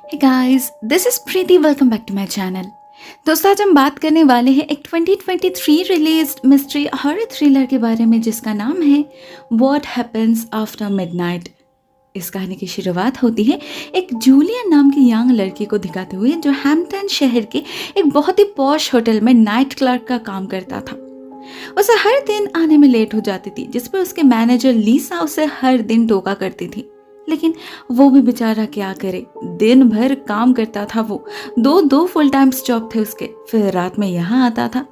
Hey guys, this is Preeti. Welcome back to my channel. दोस्तों, आज हम बात करने वाले हैं एक 2023 रिलीज्ड मिस्ट्री हॉरर थ्रिलर के बारे में जिसका नाम है व्हाट हैपेंस आफ्टर मिडनाइट। इस कहानी की शुरुआत होती है एक जूलियन नाम की यंग लड़की को दिखाते हुए जो हैम्पटन शहर के एक बहुत ही पॉश होटल में नाइट क्लर्क का काम करता था। उसे हर दिन आने में लेट हो जाती थी, जिस पर उसके मैनेजर लीसा उसे हर दिन टोका करती थी। लेकिन वो भी बेचारा क्या करे, दिन भर काम करता था। वो दो दो फुल टाइम जॉब थे उसके, फिर रात में यहाँ आता था।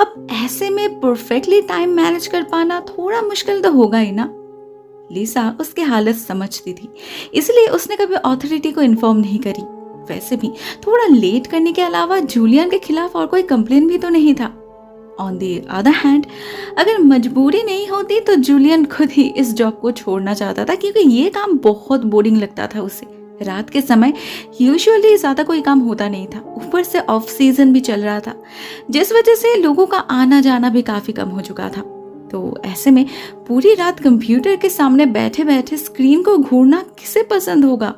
अब ऐसे में परफेक्टली टाइम मैनेज कर पाना थोड़ा मुश्किल तो होगा ही ना। लीसा उसकी हालत समझती थी, इसलिए उसने कभी अथॉरिटी को इन्फॉर्म नहीं करी। वैसे भी थोड़ा लेट करने के अलावा जूलियन के खिलाफ और कोई कंप्लेन भी तो नहीं था। ऑन दी अदर हैंड, अगर मजबूरी नहीं होती तो जूलियन खुद ही इस जॉब को छोड़ना चाहता था, क्योंकि ये काम बहुत बोरिंग लगता था उसे। रात के समय यूजुअली ज़्यादा कोई काम होता नहीं था, ऊपर से ऑफ सीजन भी चल रहा था, जिस वजह से लोगों का आना जाना भी काफ़ी कम हो चुका था। तो ऐसे में पूरी रात कंप्यूटर के सामने बैठे बैठे स्क्रीन को घूरना किसे पसंद होगा।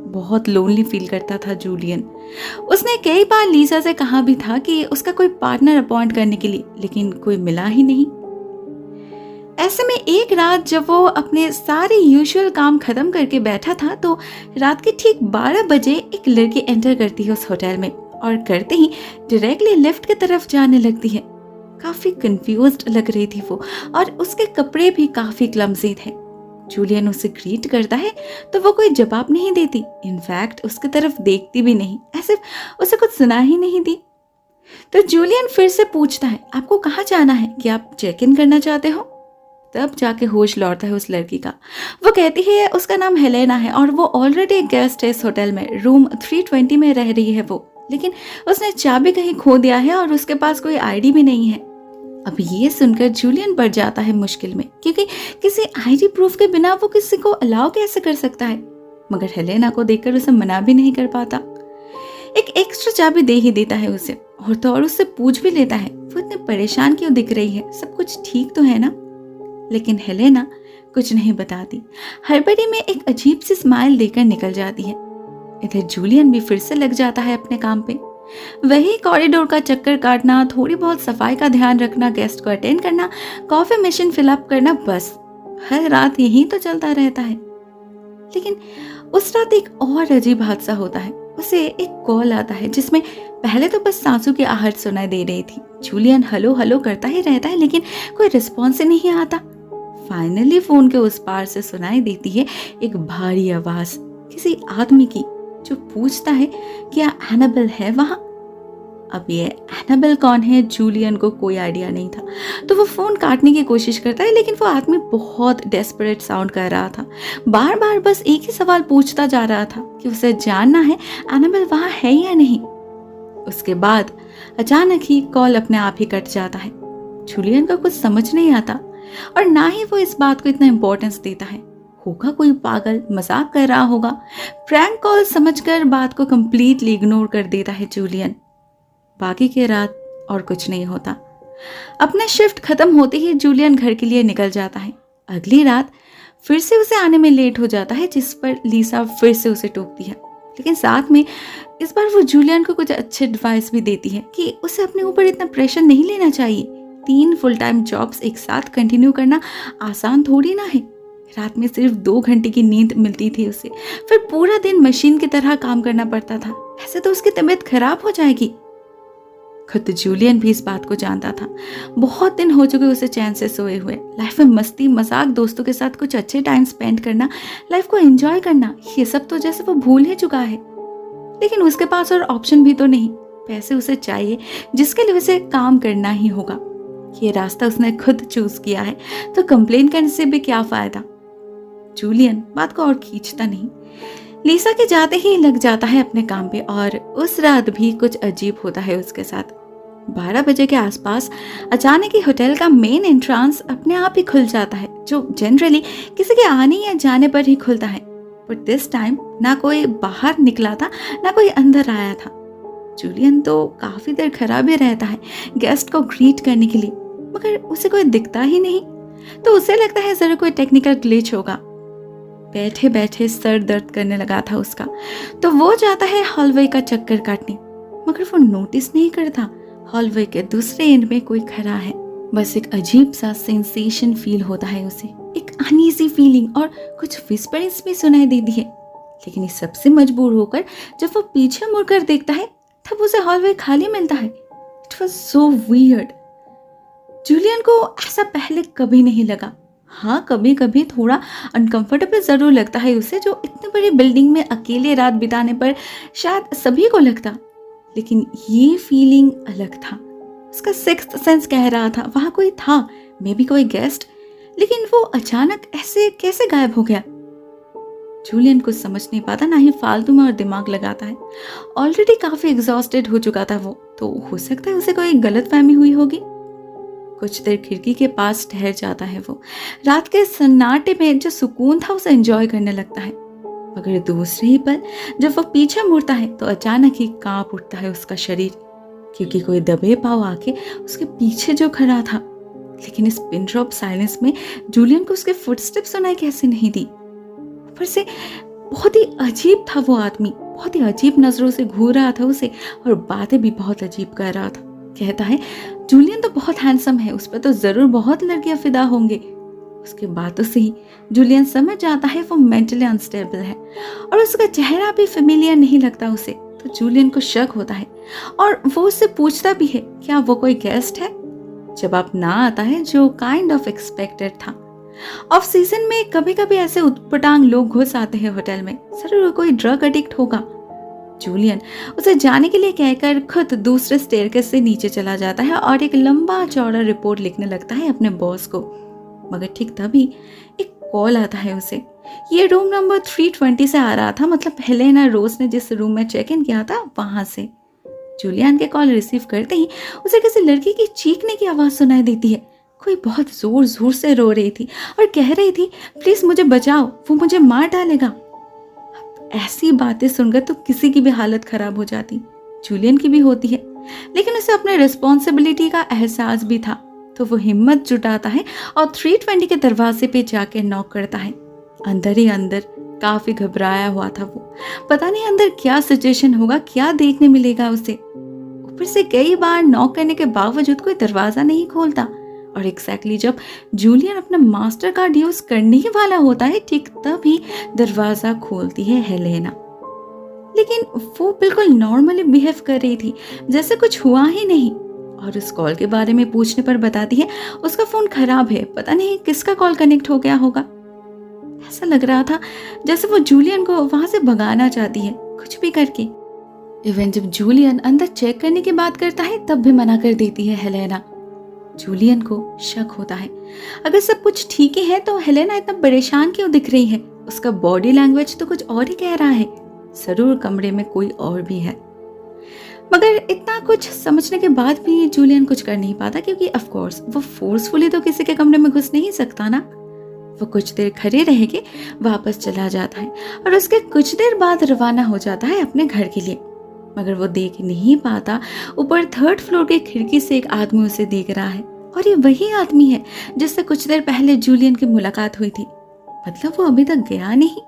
बहुत लोनली फील करता था जूलियन। उसने कई बार लीसा से कहा भी था कि उसका कोई पार्टनर अपॉइंट करने के लिए, लेकिन कोई मिला ही नहीं। ऐसे में एक रात जब वो अपने सारे यूजुअल काम खत्म करके बैठा था तो रात के ठीक 12 बजे एक लड़की एंटर करती है उस होटल में, और करते ही डायरेक्टली लिफ्ट की तरफ जाने लगती है। काफी कंफ्यूज्ड लग रही थी वो, और उसके कपड़े भी काफी क्लमजी थे। जूलियन उसे ग्रीट करता है तो वो कोई जवाब नहीं देती, इनफैक्ट उसकी तरफ देखती भी नहीं, ऐसे उसे कुछ सुना ही नहीं दी। तो जूलियन फिर से पूछता है, आपको कहाँ जाना है, कि आप चेक इन करना चाहते हो? तब जाके होश लौटता है उस लड़की का। वो कहती है उसका नाम हेलेना है और वो ऑलरेडी एक गेस्ट है इस होटल में, रूम 320 में रह रही है वो, लेकिन उसने चाबी कहीं खो दिया है और उसके पास कोई आईडी भी नहीं है। अब ये सुनकर जूलियन पड़ जाता है मुश्किल में, क्योंकि किसी आईडी प्रूफ के बिना वो किसी को अलाउ कैसे कर सकता है। मगर हेलेना को देखकर उसे मना भी नहीं कर पाता। एक एक्स्ट्रा चाबी दे ही देता है उसे, और तो और उससे पूछ भी लेता है वो इतने परेशान क्यों दिख रही है, सब कुछ ठीक तो है ना। लेकिन हेलेना कुछ नहीं बताती, हड़बड़ी में एक अजीब सी स्माइल देकर निकल जाती है। इधर जूलियन भी फिर से लग जाता है अपने काम पे। वही कॉरिडोर का चक्कर काटना, थोड़ी बहुत सफाई का ध्यान रखना, गेस्ट को अटेंड करना, कॉफी मशीन फिलअप करना, बस हर रात यही तो चलता रहता है। लेकिन उस रात एक और अजीब हादसा होता है। उसे एक कॉल आता है जिसमें पहले तो बस सांसों की आहट सुनाई दे रही थी। जूलियन हेलो हेलो करता ही रहता है, लेकिन कोई रिस्पॉन्स ही नहीं आता। फाइनली फोन के उस पार से सुनाई देती है एक भारी आवाज, किसी आदमी की, जो पूछता है क्या एनाबेल है वहां। अब ये एनाबेल कौन है जूलियन को कोई आइडिया नहीं था, तो वो फोन काटने की कोशिश करता है, लेकिन वो आदमी बहुत डेस्परेट साउंड कर रहा था। बार बार बस एक ही सवाल पूछता जा रहा था कि उसे जानना है एनाबेल वहां है या नहीं। उसके बाद अचानक ही कॉल अपने आप ही कट जाता है। जूलियन को कुछ समझ नहीं आता, और ना ही वो इस बात को इतना इम्पोर्टेंस देता है। होगा कोई पागल मजाक कर रहा होगा, प्रैंक कॉल समझकर बात को कंप्लीटली इग्नोर कर देता है जूलियन। बाकी की रात और कुछ नहीं होता। अपना शिफ्ट खत्म होते ही जूलियन घर के लिए निकल जाता है। अगली रात फिर से उसे आने में लेट हो जाता है, जिस पर लीसा फिर से उसे टोकती है, लेकिन साथ में इस बार वो जूलियन को कुछ अच्छे एडवाइस भी देती है कि उसे अपने ऊपर इतना प्रेशर नहीं लेना चाहिए। 3 फुल टाइम जॉब्स एक साथ कंटिन्यू करना आसान थोड़ी ना है। रात में सिर्फ 2 घंटे की नींद मिलती थी उसे, फिर पूरा दिन मशीन की तरह काम करना पड़ता था, ऐसे तो उसकी तबीयत खराब हो जाएगी। खुद जूलियन भी इस बात को जानता था। बहुत दिन हो चुके उसे चैन से सोए हुए। लाइफ में मस्ती मजाक, दोस्तों के साथ कुछ अच्छे टाइम स्पेंड करना, लाइफ को एंजॉय करना, ये सब तो जैसे वो भूल ही चुका है। लेकिन उसके पास और ऑप्शन भी तो नहीं। पैसे उसे चाहिए, जिसके लिए उसे काम करना ही होगा। ये रास्ता उसने खुद चूज किया है, तो कंप्लेन करने से भी क्या फायदा। जूलियन बात को और खींचता नहीं, लीसा के जाते ही लग जाता है अपने काम पे। और उस रात भी कुछ अजीब होता है उसके साथ। 12 बजे के आसपास अचानक ही होटल का मेन एंट्रेंस अपने आप ही खुल जाता है, जो जनरली किसी के आने या जाने पर ही खुलता है। बट दिस टाइम ना कोई बाहर निकला था, ना कोई अंदर आया था। जूलियन तो काफी देर खड़ा भी रहता है गेस्ट को ग्रीट करने के लिए, मगर उसे कोई दिखता ही नहीं। तो उसे लगता है जरूर कोई टेक्निकल ग्लिच होगा। बैठे बैठे सर दर्द करने लगा था उसका, तो वो जाता है हॉलवे का चक्कर काटने, मगर वो नोटिस नहीं करता हॉलवे के दूसरे एंड में कोई खड़ा है। बस एक अजीब सा सेंसेशन फील होता है उसे, एक अनईजी फीलिंग, और कुछ विस्परिंग्स भी सुनाई देती है। लेकिन इस सबसे मजबूर होकर जब वो पीछे मुड़कर देखता है तब उसे हॉलवे खाली मिलता है। It was so weird. Julian को ऐसा पहले कभी नहीं लगा। हाँ, कभी कभी थोड़ा अनकंफर्टेबल जरूर लगता है उसे, जो इतनी बड़ी बिल्डिंग में अकेले रात बिताने पर शायद सभी को लगता, लेकिन ये फीलिंग अलग था। उसका सिक्स्थ सेंस कह रहा था वहां कोई था, मे बी कोई गेस्ट, लेकिन वो अचानक ऐसे कैसे गायब हो गया। जूलियन कुछ समझ नहीं पाता, ना ही फालतू में और दिमाग लगाता है। ऑलरेडी काफी एग्जॉस्टेड हो चुका था वो, तो हो सकता है उसे कोई गलतफहमी हुई होगी। कुछ देर खिड़की के पास ठहर जाता है वो। रात के सन्नाटे में जो सुकून था उसे एंजॉय करने लगता है। मगर दूसरे ही पल जब वो पीछे मुड़ता है तो अचानक ही कांप उठता है उसका शरीर, क्योंकि कोई दबे पांव आके उसके पीछे जो खड़ा था। लेकिन इस पिन ड्रॉप साइलेंस में जूलियन को उसके फुटस्टेप सुनाई कैसे नहीं दी। ऊपर से बहुत ही अजीब था वो आदमी, बहुत ही अजीब नजरों से घूर रहा था उसे, और बातें भी बहुत अजीब कर रहा था। कहता है जूलियन तो बहुत हैंडसम है, उस पर तो जरूर बहुत लड़कियां फिदा होंगे। उसकी बातों से ही जूलियन समझ जाता है वो मेंटली अनस्टेबल है, और उसका चेहरा भी फेमिलियर नहीं लगता उसे। तो जूलियन को शक होता है और वो उससे पूछता भी है क्या वो कोई गेस्ट है। जवाब ना आता है जो काइंड ऑफ एक्सपेक्टेड था। ऑफ सीजन में कभी कभी ऐसे उटपटांग लोग घुस आते हैं होटल में, जरूर कोई ड्रग एडिक्ट होगा। जूलियन उसे जाने के लिए कहकर खुद दूसरे स्टेयरकेस से नीचे चला जाता है और एक लंबा चौड़ा रिपोर्ट लिखने लगता है अपने बॉस को। मगर ठीक तभी एक कॉल आता है उसे। ये रूम नंबर 320 से आ रहा था, मतलब हेलेना रोज ने जिस रूम में चेक इन किया था वहां से। जूलियन के कॉल रिसीव करते ही उसे किसी लड़की की चीखने की आवाज सुनाई देती है। कोई बहुत जोर जोर से रो रही थी और कह रही थी प्लीज मुझे बचाओ, वो मुझे मार डालेगा। ऐसी बातें सुनकर तो किसी की भी हालत खराब हो जाती, जूलियन की भी होती है। लेकिन उसे अपने रिस्पॉन्सिबिलिटी का एहसास भी था, तो वो हिम्मत जुटाता है और 320 के दरवाजे पे जाके नॉक करता है। अंदर ही अंदर काफी घबराया हुआ था वो, पता नहीं अंदर क्या सिचुएशन होगा, क्या देखने मिलेगा उसे। ऊपर से कई बार नॉक करने के बावजूद कोई दरवाजा नहीं खोलता, और एग्जैक्टली जब जूलियन अपना मास्टर कार्ड यूज करने ही वाला होता है ठीक तभी दरवाजा खोलती है हेलेना। लेकिन वो बिल्कुल नॉर्मली बिहेव कर रही थी, जैसे कुछ हुआ ही नहीं। और उस कॉल के बारे में पूछने पर बताती है उसका फोन खराब है, पता नहीं किसका कॉल कनेक्ट हो गया होगा। ऐसा लग रहा था जैसे वो जूलियन को वहां से भगाना चाहती है कुछ भी करके। इवन जब जूलियन अंदर चेक करने की बात करता है तब भी मना कर देती है हेलेना। जूलियन को शक होता है अगर सब कुछ ठीक ही है तो हेलेना इतना परेशान क्यों दिख रही है। उसका बॉडी लैंग्वेज तो कुछ और ही कह रहा है, जरूर कमरे में कोई और भी है। मगर इतना कुछ समझने के बाद भी जूलियन कुछ कर नहीं पाता, क्योंकि ऑफ कोर्स वो फोर्सफुली तो किसी के कमरे में घुस नहीं सकता ना। वो कुछ देर खड़े रह के वापस चला जाता है और उसके कुछ देर बाद रवाना हो जाता है अपने घर के लिए। मगर वो देख नहीं पाता ऊपर 3rd फ्लोर के खिड़की से एक आदमी उसे देख रहा है, और ये वही आदमी है जिससे कुछ देर पहले जूलियन की मुलाकात हुई थी। मतलब वो अभी तक गया नहीं।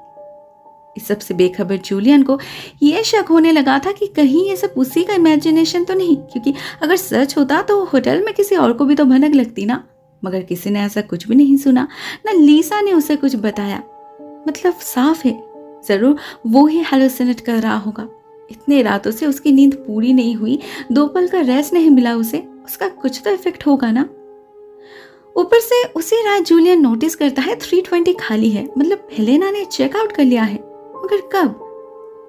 इस सब से बेखबर जूलियन को ये शक होने लगा था कि कहीं ये सब उसी का इमेजिनेशन तो नहीं, क्योंकि अगर सच होता तो होटल में किसी और को भी तो भनक लगती ना। मगर किसी ने ऐसा कुछ भी नहीं सुना, ना लीसा ने उसे कुछ बताया। मतलब साफ है जरूर वो ही हेलुसिनेट कर रहा होगा। इतने रातों से उसकी नींद पूरी नहीं हुई, 2 पल का रेस्ट नहीं मिला उसे, उसका कुछ तो इफेक्ट होगा ना। ऊपर से उसी रात जूलियन नोटिस करता है 320 खाली है, मतलब हेलेना ने चेकआउट कर लिया है। मगर कब?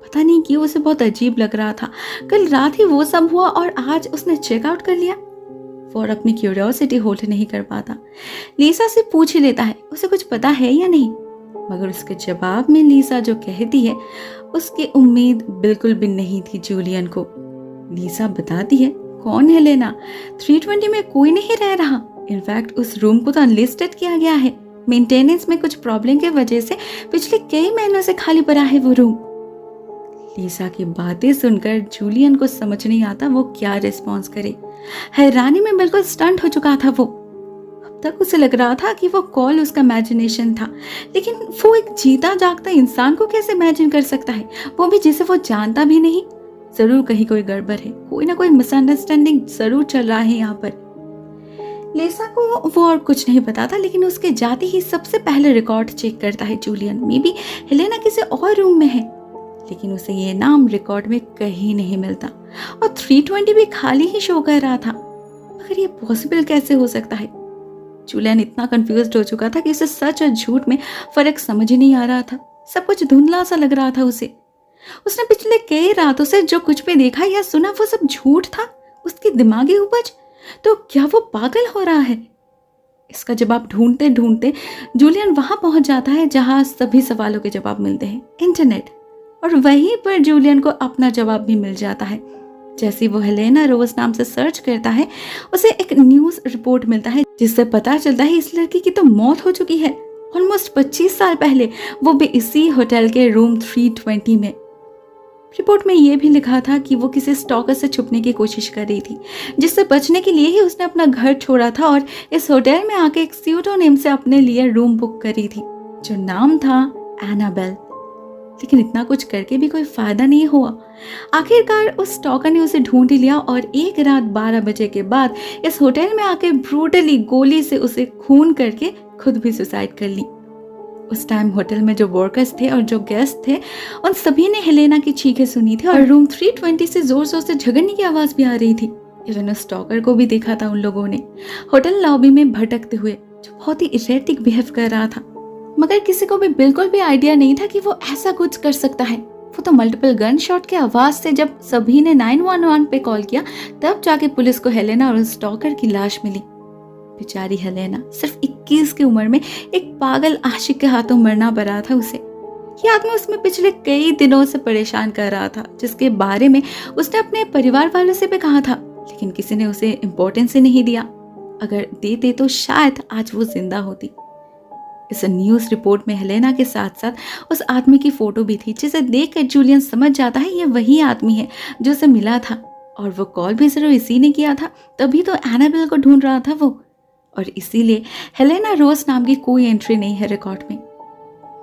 पता नहीं क्यों उसे बहुत अजीब लग रहा था। कल रात ही वो सब हुआ और आज उसने चेकआउट कर लिया। वो और अपनी क्यूरियोसिटी होल्ड नहीं कर पाता। लीसा से पूछ ही लेता है उसे कुछ पता है या नहीं। मगर उसके जवाब में लीसा जो कहती है उसकी उम्मीद बिल्कुल भी नहीं थी जूलियन को। लीसा बताती है कौन है लेना, 320 में कोई नहीं रह रहा। इनफैक्ट उस रूम को तो अनलिस्टेड किया गया है। मेंटेनेंस में कुछ प्रॉब्लम की वजह से पिछले कई महीनों से खाली पड़ा है वो रूम। लीसा की बातें सुनकर जूलियन को समझ नहीं आता वो क्या रिस्पॉन्स करे। हैरानी में बिल्कुल स्टंट हो चुका था वो। तक उसे लग रहा था कि वो कॉल उसका इमेजिनेशन था, लेकिन वो एक जीता जागता इंसान को कैसे इमेजिन कर सकता है, वो भी जिसे वो जानता भी नहीं। जरूर कहीं कोई गड़बड़ है, कोई ना कोई मिसअंडरस्टैंडिंग जरूर चल रहा है यहाँ पर। लेसा को वो और कुछ नहीं पता था, लेकिन उसके जाते ही सबसे पहले रिकॉर्ड चेक करता है जूलियन। मे बी हेलेना किसी और रूम में है, लेकिन उसे ये नाम रिकॉर्ड में कहीं नहीं मिलता और 320 भी खाली ही शो कर रहा था। मगर ये पॉसिबल कैसे हो सकता है? जूलियन इतना कंफ्यूज्ड हो चुका था कि उसे सच और झूठ में फर्क समझ ही नहीं आ रहा था। सब कुछ धुंधला सा लग रहा था उसे। उसने पिछले कई रातों से जो कुछ भी देखा या सुना वो सब झूठ था, उसकी दिमागी उपज। तो क्या वो पागल हो रहा है? इसका जवाब ढूंढते ढूंढते जूलियन वहां पहुंच जाता है जहां सभी सवालों के जवाब मिलते हैं, इंटरनेट। और वहीं पर जूलियन को अपना जवाब भी मिल जाता है। जैसे वो हेलेना रोज नाम से सर्च करता है, उसे एक न्यूज रिपोर्ट मिलता है जिससे पता चलता है इस लड़की की तो मौत हो चुकी है ऑलमोस्ट 25 साल पहले, वो भी इसी होटल के रूम 320 में। रिपोर्ट में यह भी लिखा था कि वो किसी स्टॉकर से छुपने की कोशिश कर रही थी, जिससे बचने के लिए ही उसने अपना घर छोड़ा था और इस होटल में आके एक स्यूडोनेम से अपने लिए रूम बुक करी थी, जो नाम था एनाबेल। लेकिन इतना कुछ करके भी कोई फायदा नहीं हुआ। आखिरकार उस स्टॉकर ने उसे ढूंढ ही लिया और एक रात 12 बजे के बाद इस होटल में आके ब्रूटली गोली से उसे खून करके खुद भी सुसाइड कर ली। उस टाइम होटल में जो वर्कर्स थे और जो गेस्ट थे, उन सभी ने हेलेना की चीखें सुनी थी और रूम 320 से जोर जोर से झगड़ने की आवाज भी आ रही थी। इवन उस स्टॉकर को भी देखा था उन लोगों ने होटल लॉबी में भटकते हुए, जो बहुत ही इरेटिक बिहेव कर रहा था। मगर किसी को भी बिल्कुल भी आइडिया नहीं था कि वो ऐसा कुछ कर सकता है। वो तो मल्टीपल गन शॉट के आवाज से जब सभी ने 911 पे कॉल किया, तब जाके पुलिस को हेलेना और उस स्टॉकर की लाश मिली। बेचारी हेलेना सिर्फ 21 की उम्र में एक पागल आशिक के हाथों मरना पड़ा था उसे। ये आदमी उसमें पिछले कई दिनों से परेशान कर रहा था, जिसके बारे में उसने अपने परिवार वालों से भी कहा था, लेकिन किसी ने उसे इम्पोर्टेंस ही नहीं दिया। अगर देते तो शायद आज वो जिंदा होती। इस न्यूज रिपोर्ट में हेलेना के साथ साथ उस आदमी की फोटो भी थी, जिसे देखकर जूलियन समझ जाता है ये वही आदमी है जो उसे मिला था, और वो कॉल भी जरूर इसी ने किया था, तभी तो एनाबेल को ढूंढ रहा था वो। और इसीलिए हेलेना रोज नाम की कोई एंट्री नहीं है रिकॉर्ड में।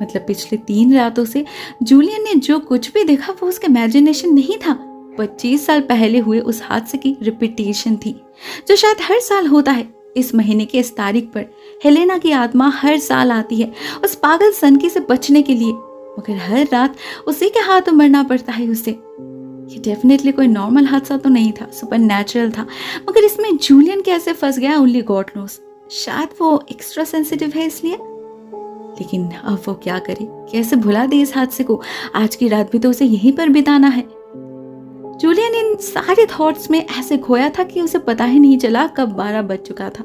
मतलब पिछले 3 रातों से जूलियन ने जो कुछ भी देखा वो उसका इमेजिनेशन नहीं था, 25 साल पहले हुए उस हादसे की रिपीटेशन थी, जो शायद हर साल होता है। इस महीने की इस तारीख पर हेलेना की आत्मा हर साल आती है उस पागल सनकी से बचने के लिए, मगर हर रात उसी के हाथों मरना पड़ता है उसे। ये डेफिनेटली कोई नॉर्मल हादसा तो नहीं था, सुपर नेचुरल था, मगर इसमें जूलियन कैसे फंस गया ओनली गॉड नोस। शायद वो एक्स्ट्रा सेंसिटिव है इसलिए। लेकिन अब वो क्या करे, कैसे भुला दे इस हादसे को? आज की रात भी तो उसे यहीं पर बिताना है। जूलियन इन सारे थॉट्स में ऐसे खोया था कि उसे पता ही नहीं चला कब 12 बज चुका था।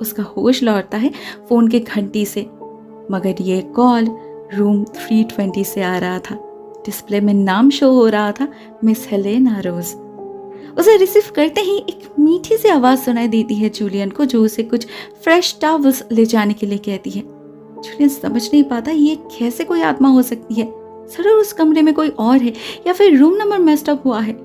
उसका होश लौटता है फोन के घंटी से, मगर ये कॉल रूम 320 से आ रहा था। डिस्प्ले में नाम शो हो रहा था, मिस हेलेना रोज। उसे रिसीव करते ही एक मीठी सी आवाज सुनाई देती है जूलियन को, जो उसे कुछ फ्रेश टॉवल्स ले जाने के लिए कहती है। जूलियन समझ नहीं पाता ये कैसे कोई आत्मा हो सकती है। जरूर उस कमरे में कोई और है या फिर रूम नंबर मेस्ड अप हुआ है।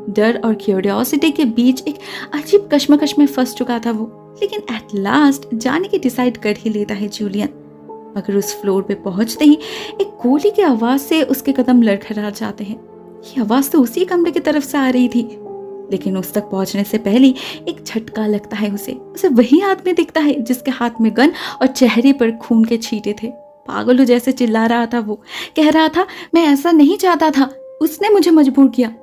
डर और क्यूरियोसिटी के बीच एक अजीब कश्मकश में फंस चुका था वो, लेकिन एट लास्ट जाने की डिसाइड कर ही लेता है जूलियन। मगर उस फ्लोर पे पहुंचते ही एक गोली की आवाज से उसके कदम लड़खड़ा जाते हैं। ये आवाज तो उसी कमरे की तरफ से आ रही थी, लेकिन उस तक पहुंचने से पहले एक झटका लगता है उसे वही आदमी दिखता है जिसके हाथ में गन और चेहरे पर खून के छींटे थे। पागलों जैसे चिल्ला रहा था वो, कह रहा था मैं ऐसा नहीं चाहता था, उसने मुझे मजबूर किया।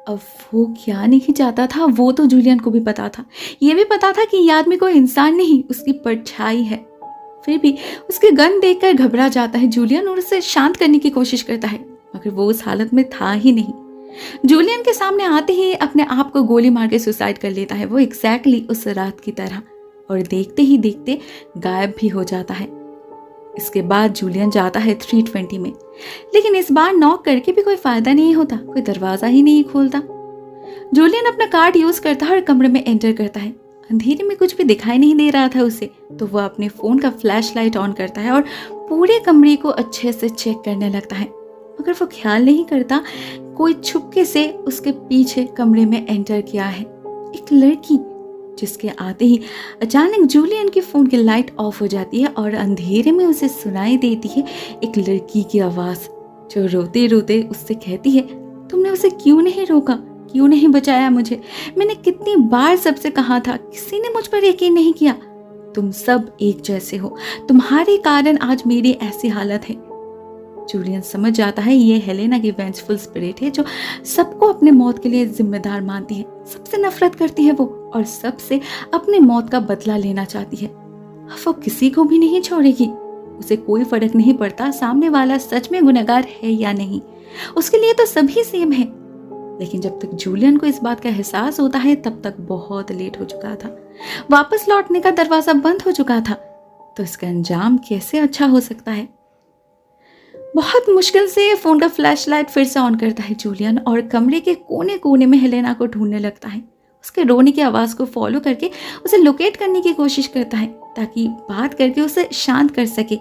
अब वो क्या नहीं चाहता था वो तो जूलियन को भी पता था। ये भी पता था कि ये आदमी कोई इंसान नहीं, उसकी परछाई है। फिर भी उसके गन देखकर घबरा जाता है जूलियन और उसे शांत करने की कोशिश करता है, मगर वो उस हालत में था ही नहीं। जूलियन के सामने आते ही अपने आप को गोली मार के सुसाइड कर लेता है वो, एग्जैक्टली उस रात की तरह, और देखते ही देखते गायब भी हो जाता है। इसके बाद जूलियन जाता है 320 में, लेकिन इस बार नॉक करके भी कोई फायदा नहीं होता, कोई दरवाजा ही नहीं खोलता। जूलियन अपना कार्ड यूज करता है और कमरे में एंटर करता है। अंधेरे में कुछ भी दिखाई नहीं दे रहा था उसे, तो वह अपने फोन का फ्लैश लाइट ऑन करता है और पूरे कमरे को अच्छे से चेक करने लगता है, मगर वो ख्याल नहीं करता कोई छुपके से उसके पीछे कमरे में एंटर किया है। एक लड़की जिसके आते ही अचानक जूलियन के फ़ोन की लाइट ऑफ हो जाती है और अंधेरे में उसे सुनाई देती है एक लड़की की आवाज़, जो रोते रोते उससे कहती है, तुमने उसे क्यों नहीं रोका, क्यों नहीं बचाया मुझे? मैंने कितनी बार सबसे कहा था, किसी ने मुझ पर यकीन नहीं किया। तुम सब एक जैसे हो, तुम्हारे कारण आज मेरी ऐसी हालत है। जूलियन समझ जाता है ये हेलेना की वेंचफुल स्पिरिट है, जो सबको अपने मौत के लिए जिम्मेदार मानती है, सबसे नफरत करती है वो, और सबसे अपने मौत का बदला लेना चाहती है। अब वो किसी को भी नहीं छोड़ेगी। उसे कोई फर्क नहीं पड़ता सामने वाला सच में गुनहगार है या नहीं, उसके लिए तो सभी सेम है। लेकिन जब तक जूलियन को इस बात का एहसास होता है तब तक बहुत लेट हो चुका था। वापस लौटने का दरवाजा बंद हो चुका था। तो इसका अंजाम कैसे अच्छा हो सकता है? बहुत मुश्किल से फोन का फ्लैशलाइट फिर से ऑन करता है जूलियन और कमरे के कोने कोने में हेलेना को ढूंढने लगता है। उसके रोने की आवाज़ को फॉलो करके उसे लोकेट करने की कोशिश करता है ताकि बात करके उसे शांत कर सके,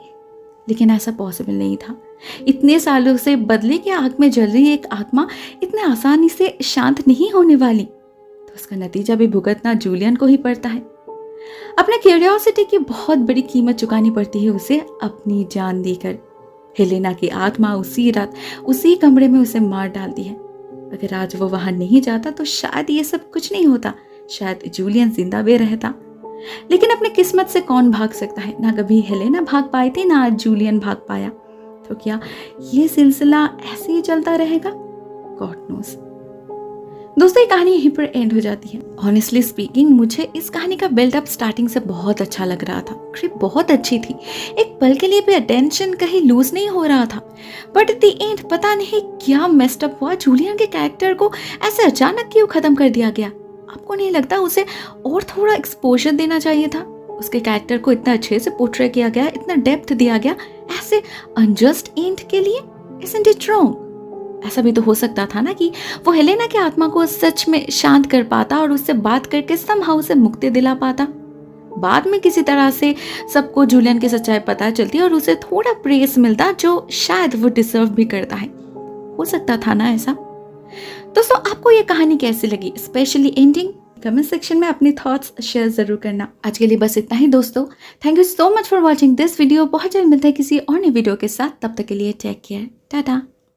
लेकिन ऐसा पॉसिबल नहीं था। इतने सालों से बदले की आग में जल रही एक आत्मा इतने आसानी से शांत नहीं होने वाली। तो उसका नतीजा भी भुगतना जूलियन को ही पड़ता है। अपने क्यूरियोसिटी की बहुत बड़ी कीमत चुकानी पड़ती है उसे, अपनी जान देकर। हेलेना की आत्मा उसी रात उसी कमरे में उसे मार डालती है। अगर आज वो वहां नहीं जाता तो शायद ये सब कुछ नहीं होता, शायद जूलियन जिंदा भी रहता। लेकिन अपने किस्मत से कौन भाग सकता है? ना कभी हेलेना भाग पाई थी, ना आज जूलियन भाग पाया। तो क्या ये सिलसिला ऐसे ही चलता रहेगा? God knows. दोस्तों, ये कहानी यहीं पर एंड हो जाती है। ऑनेस्टली स्पीकिंग, मुझे इस कहानी का बिल्डअप स्टार्टिंग से बहुत अच्छा लग रहा था। स्क्रिप्ट बहुत अच्छी थी, एक पल के लिए भी अटेंशन कहीं लूज नहीं हो रहा था। बट एट द एंड पता नहीं क्या मेस्ड अप हुआ। जूलियन के कैरेक्टर को ऐसे अचानक क्यों खत्म कर दिया गया? आपको नहीं लगता उसे और थोड़ा एक्सपोजर देना चाहिए था? उसके कैरेक्टर को इतना अच्छे से पोर्ट्रे किया गया, इतना डेप्थ दिया गया, ऐसे अनजस्ट एंड के लिए? Isn't it wrong? ऐसा भी तो हो सकता था ना कि वो हेलेना की आत्मा को सच में शांत कर पाता और उससे बात करके समहाउ उसे मुक्ति दिला पाता। बाद में किसी तरह से सबको जूलियन की सच्चाई पता चलती और उसे थोड़ा प्रेस मिलता जो शायद वो डिजर्व भी करता है। हो सकता था ना ऐसा? दोस्तों, आपको ये कहानी कैसी लगी, स्पेशली एंडिंग? कमेंट सेक्शन में अपने थॉट्स शेयर जरूर करना। आज के लिए बस इतना ही दोस्तों। Thank you so much for watching this video. बहुत जल्द मिलता है किसी और नई वीडियो के साथ। तब तक के लिए टेक केयर, टाटा।